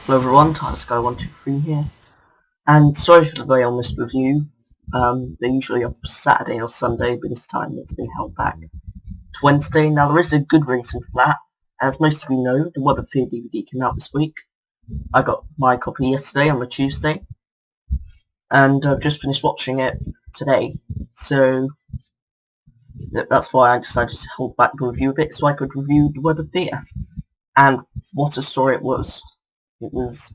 Hello everyone, TigerSky123 here, and sorry for the very honest review. They're usually up Saturday or Sunday, but this time it's been held back to Wednesday. Now there is a good reason for that. As most of you know, the Web of Fear DVD came out this week. I got my copy yesterday on a Tuesday, and I've just finished watching it today, so that's why I decided to hold back the review a bit so I could review the Web of Fear. And what a story it was. It was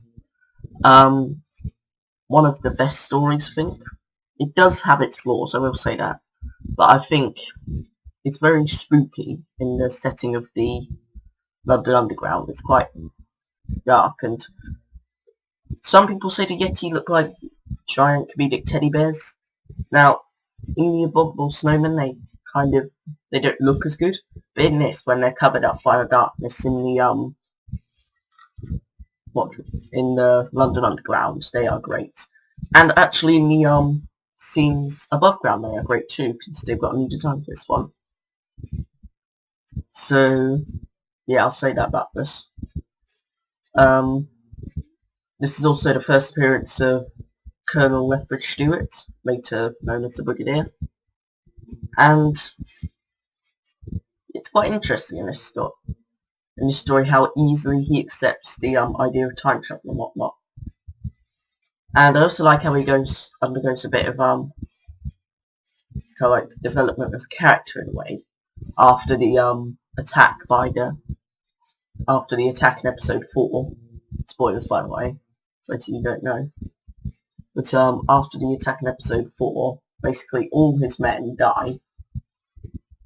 one of the best stories, I think. It does have its flaws, I will say that, but I think it's very spooky in the setting of the London Underground. It's quite dark, and some people say the Yeti look like giant comedic teddy bears. Now, in the Abominable Snowmen, they don't look as good, but in this, when they're covered up by the darkness in the London Underground, they are great. And actually in the scenes above ground they are great too, because they've got a new design for this one. So yeah, I'll say that about this. This is also the first appearance of Colonel Lethbridge Stewart, later known as the Brigadier. And it's quite interesting in this story how easily he accepts the idea of time travel and whatnot. And I also like how he undergoes a bit of development as a character in a way after the attack in episode 4. Spoilers, by the way, but you don't know. But after the attack in episode 4, basically all his men die,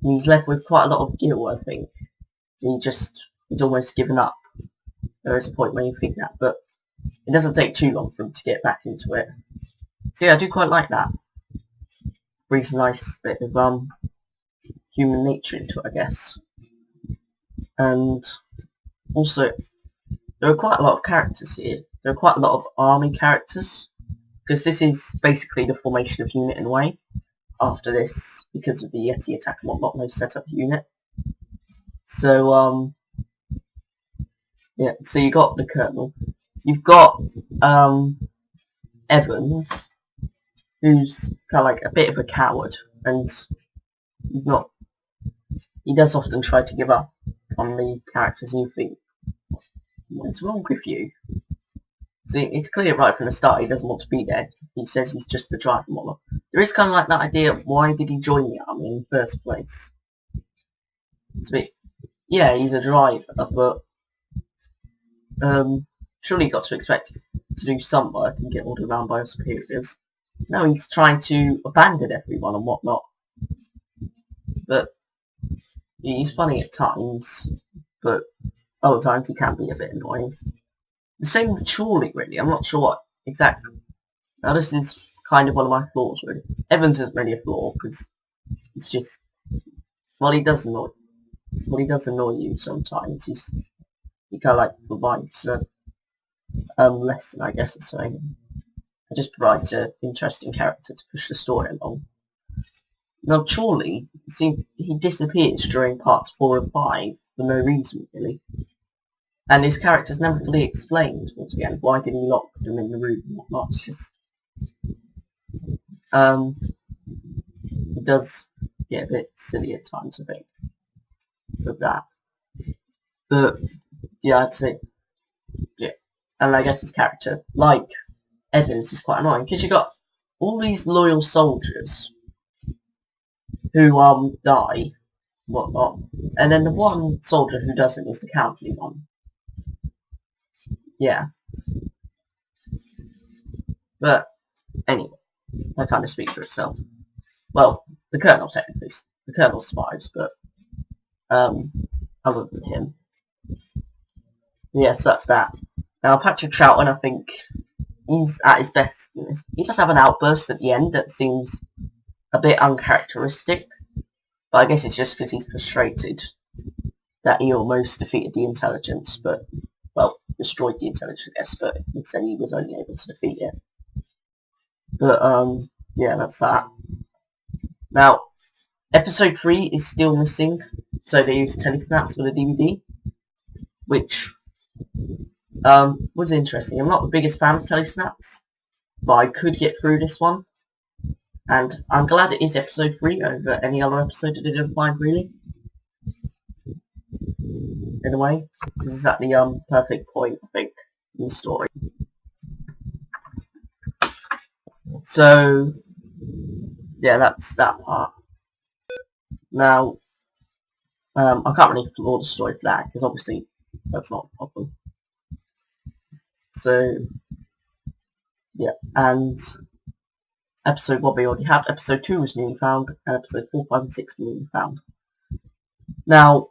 and he's left with quite a lot of guilt, I think. He's almost given up. There is a point where you think that, but it doesn't take too long for him to get back into it. So yeah, I do quite like that. Brings a nice bit of human nature into it, I guess. And also, there are quite a lot of characters here. There are quite a lot of army characters, because this is basically the formation of unit in a way. After this, because of the Yeti attack and whatnot, they've set up a unit. So yeah, so you got the Colonel. You've got Evans, who's kind of like a bit of a coward, and he does often try to give up on the characters, and you think, what's wrong with you? So it's clear right from the start he doesn't want to be there. He says he's just the driver and whatnot. There is kind of like that idea of why did he join the army in the first place? Yeah, he's a driver, but surely he got to expect to do some work and get ordered around by his superiors. No, he's trying to abandon everyone and whatnot. But he's funny at times, but other times he can be a bit annoying. The same with Chorley, really. I'm not sure what exactly. Now this is kind of one of my flaws, really. Evans isn't really a flaw, because it's just, well, he does annoy you sometimes. He kind of like provides a lesson, I guess it's saying. It just provides an interesting character to push the story along. Now Chorley, he disappears during parts 4 and 5 for no reason, really. And his character's never fully explained, once again. Why did he lock them in the room and whatnot? It's just, it does get a bit silly at times, I think, with that. But yeah, I'd say, yeah. And I guess his character, like Evans, is quite annoying, because you got all these loyal soldiers who die, whatnot, and then the one soldier who doesn't is the cowardly one. Yeah. But anyway, that kind of speaks for itself. Well, the Colonel technically, the Colonel survives, but other than him. Yes, that's that. Now Patrick Troughton, I think he's at his best in this. He does have an outburst at the end that seems a bit uncharacteristic, but I guess it's just because he's frustrated that he almost defeated the intelligence, but, well, destroyed the intelligence, I guess, but he said he was only able to defeat it. But, yeah, that's that. Now, episode 3 is still missing, so they used telesnaps for the DVD, which was interesting. I'm not the biggest fan of telesnaps, but I could get through this one. And I'm glad it is episode 3 over any other episode I didn't find really. In a way. This is at the perfect point, I think, in the story. So yeah, that's that part. Now I can't really explore the story for that, because obviously that's not a problem. So yeah, and episode 1 we already had, episode 2 was newly found, and episode 4, 5 and 6 were newly found. Now,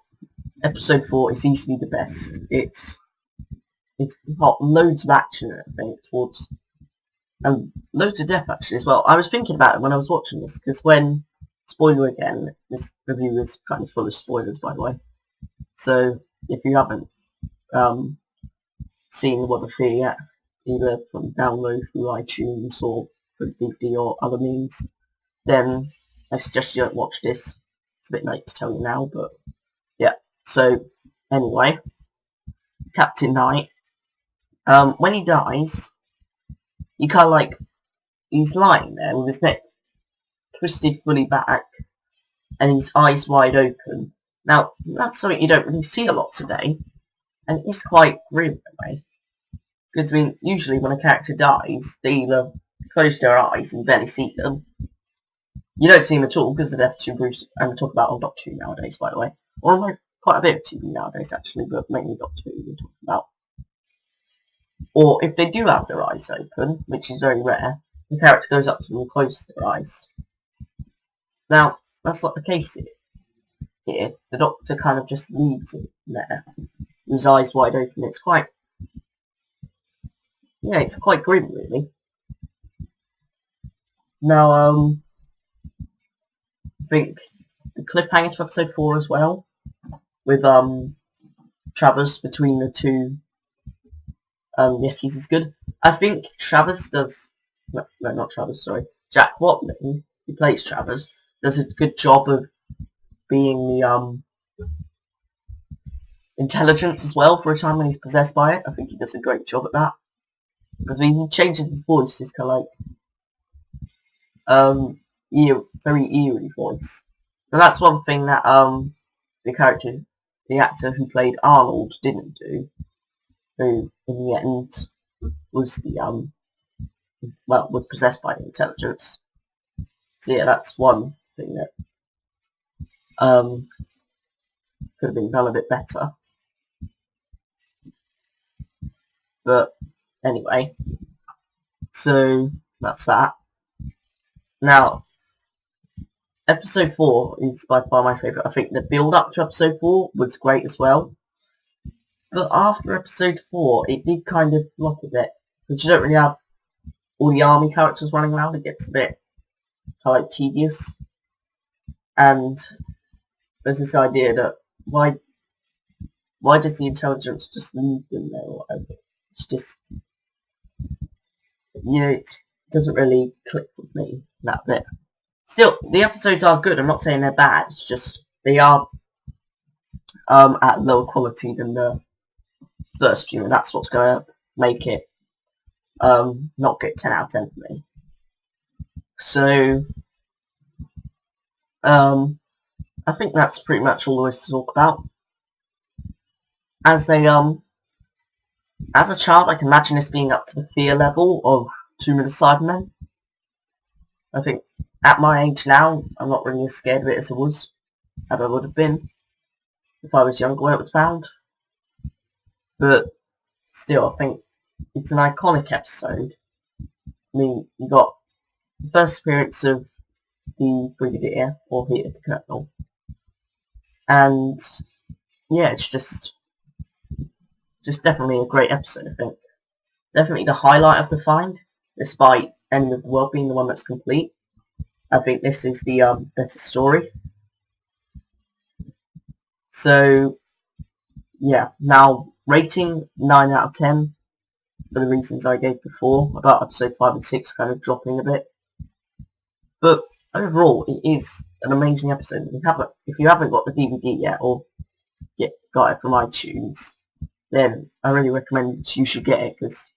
episode 4 is easily the best. It's got loads of action in it, I think, towards, and loads of death actually as well. I was thinking about it when I was watching this, because when, spoiler again, this review is kind of full of spoilers by the way, so if you haven't seen What the Fear yet, either from download through iTunes or through DVD or other means, then I suggest you don't watch this. It's a bit late to tell you now, but yeah. So anyway, Captain Knight, when he dies, he kind of like, he's lying there with his neck twisted fully back and his eyes wide open. Now, that's something you don't really see a lot today, and it's quite grim in a way. Because, I mean, usually when a character dies, they either close their eyes and you barely see them. You don't see them at all because of death to Bruce, and we talk about on Doctor Who nowadays, by the way. Or like quite a bit of TV nowadays, actually, but mainly Doctor Who we're talking about. Or if they do have their eyes open, which is very rare, the character goes up to them and closes their eyes. Now, that's not the case here. The Doctor kind of just leaves it there, with his eyes wide open. It's quite... yeah, it's quite grim, really. Now, I think the cliffhanger to episode 4 as well, with Travers between the two Yetis is good. I think Travers does... no, not Travers, sorry. Jack Watling, who plays Travers, does a good job of being the intelligence as well for a time when he's possessed by it. I think he does a great job at that. Because he changes his voice, it's kind of like very eerie voice. And that's one thing that the actor who played Arnold didn't do, who in the end was the was possessed by the intelligence. So yeah, that's one thing that could have been done a bit better. But anyway, so that's that. Now, episode 4 is by far my favourite. I think the build-up to episode 4 was great as well. But after episode 4, it did kind of flop a bit. Because you don't really have all the army characters running around. It gets a bit kind of like tedious. And there's this idea that why does the intelligence just leave them there or whatever? It's just... yeah, it doesn't really click with me, that bit. Still, the episodes are good, I'm not saying they're bad, it's just they are at lower quality than the first few, and that's what's going to make it not get 10 out of 10 for me. So, I think that's pretty much all there is to talk about. As a child, I can imagine this being up to the fear level of Tomb of the Cybermen. I think at my age now, I'm not really as scared of it as I was, as I would have been if I was younger when it was found. But still, I think it's an iconic episode. I mean, you got the first appearance of the Brigadier, or here, the Colonel. And yeah, it's just definitely a great episode, I think. Definitely the highlight of the find, despite Enemy of the World being the one that's complete. I think this is the better story. So, yeah, now rating 9 out of 10 for the reasons I gave before, about episode 5 and 6 kind of dropping a bit. But overall, it is an amazing episode. If you haven't got the DVD yet, or got it from iTunes, then I really recommend you should get it, because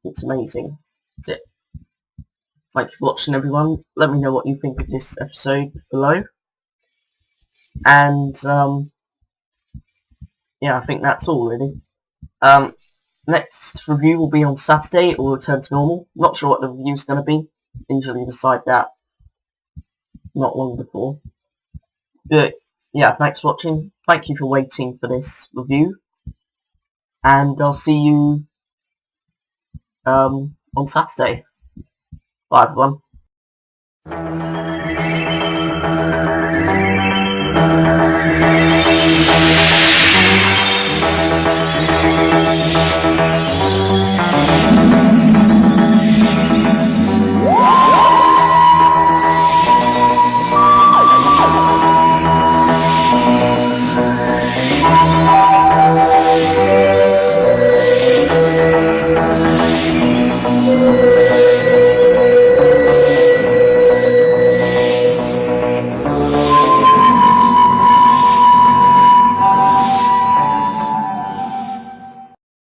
it's amazing. That's it. Thank you for watching, everyone. Let me know what you think of this episode below. And, yeah, I think that's all, really. Next review will be on Saturday. It will return to normal. Not sure what the review's going to be. Usually decide that not long before. But, yeah, thanks for watching. Thank you for waiting for this review. And I'll see you on Saturday. Bye, everyone.